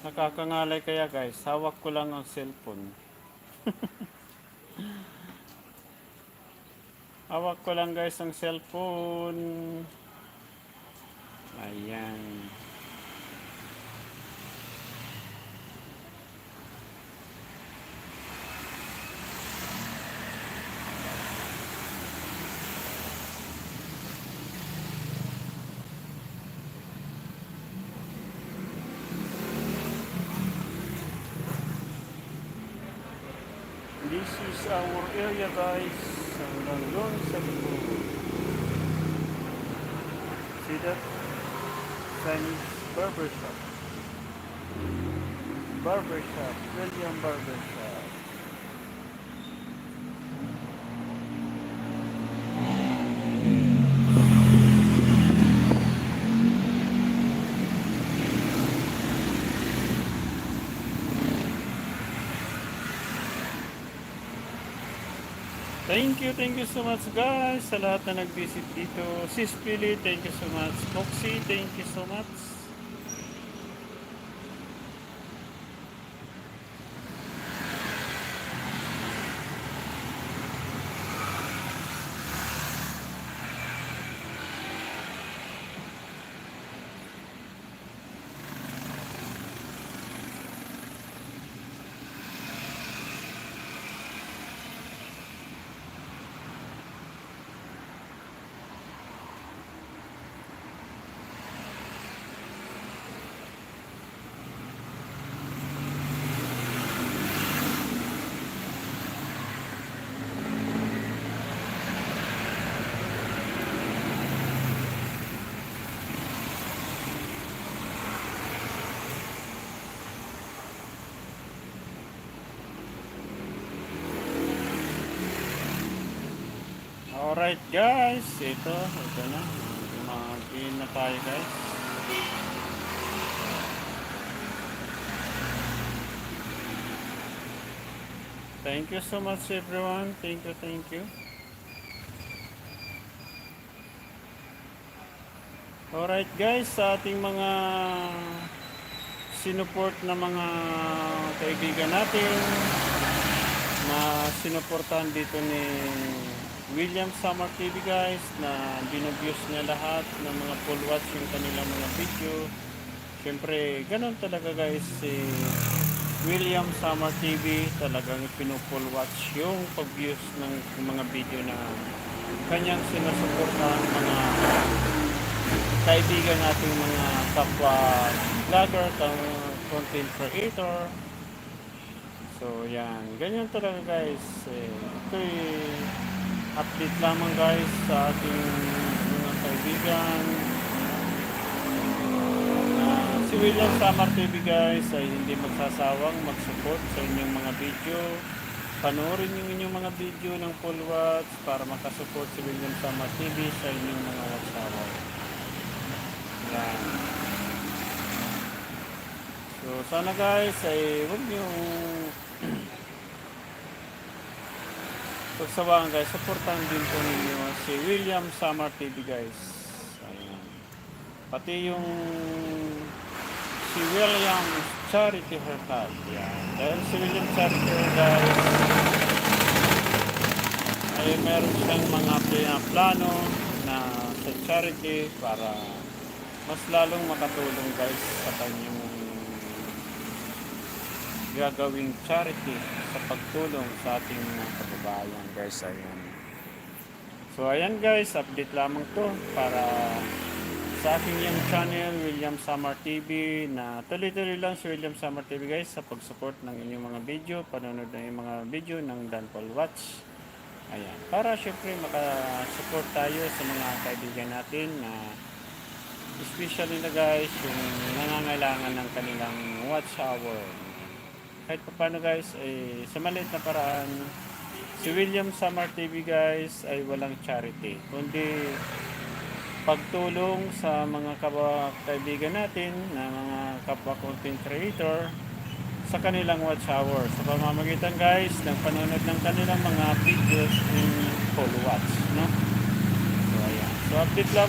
Nakakangalay kaya guys, hawak ko lang ang cellphone. Hawak ko lang guys ang cellphone. Ayan. This is our area guys. Hanggang doon sa likod. See that? Chinese barbershop. Barbershop. William Barbershop. Thank you so much guys sa lahat na nag-visit dito. Sis Pili, thank you so much. Foxy, thank you so much. Alright guys, ito na. Mag-in na tayo guys. Thank you so much everyone. Thank you. Alright guys, sa ating mga sinuport na mga kaibigan natin na sinuportahan dito ni William Samar TV guys, na binubuse niya lahat ng mga full watch yung kanilang mga video. Siyempre, ganun talaga guys si William Samar TV, talagang pinufull watch yung pag-views ng mga video na kanyang sinusuportahan, mga kaibigan nating mga kapwa vlogger, content creator. So yan, ganyan talaga guys. Ito'y update lamang guys sa ating mga kaibigan. Si William Samar TV guys ay hindi magsasawang mag-support sa inyong mga video. Panoorin yung inyong mga video ng full watch para makasupport si William Samar TV sa inyong mga watch hour. Yan. So sana guys ay huwag niyong pagsawaan guys, supportan din po ninyo si William Samar TV guys. Ayan. Pati yung si William Charity Haircut. Yan. Dahil si William Charity guys ay meron siyang mga plano na sa charity para mas lalong makatulong guys sa kanyang gagawing charity sa pagtulong sa ating mga kababayan guys. Ayan. So ayan guys, update lamang to para sa aking yung channel William Samar TV, na tuloy-tuloy lang si William Samar TV guys sa pag-support ng inyong mga video, panonood ng mga video ng Dan Paul Watch. Ayan, para syempre makasupport tayo sa mga kaibigan natin na especially na guys yung nangangailangan ng kanilang watch hour. Kahit pa paano guys, sa maliit na paraan, si William Samar TV guys ay walang charity, kundi pagtulong sa mga kaibigan natin na mga kapwa content creator sa kanilang watch hour sa pamamagitan guys ng panonood ng kanilang mga videos in full watch, no? So ayan, so update lang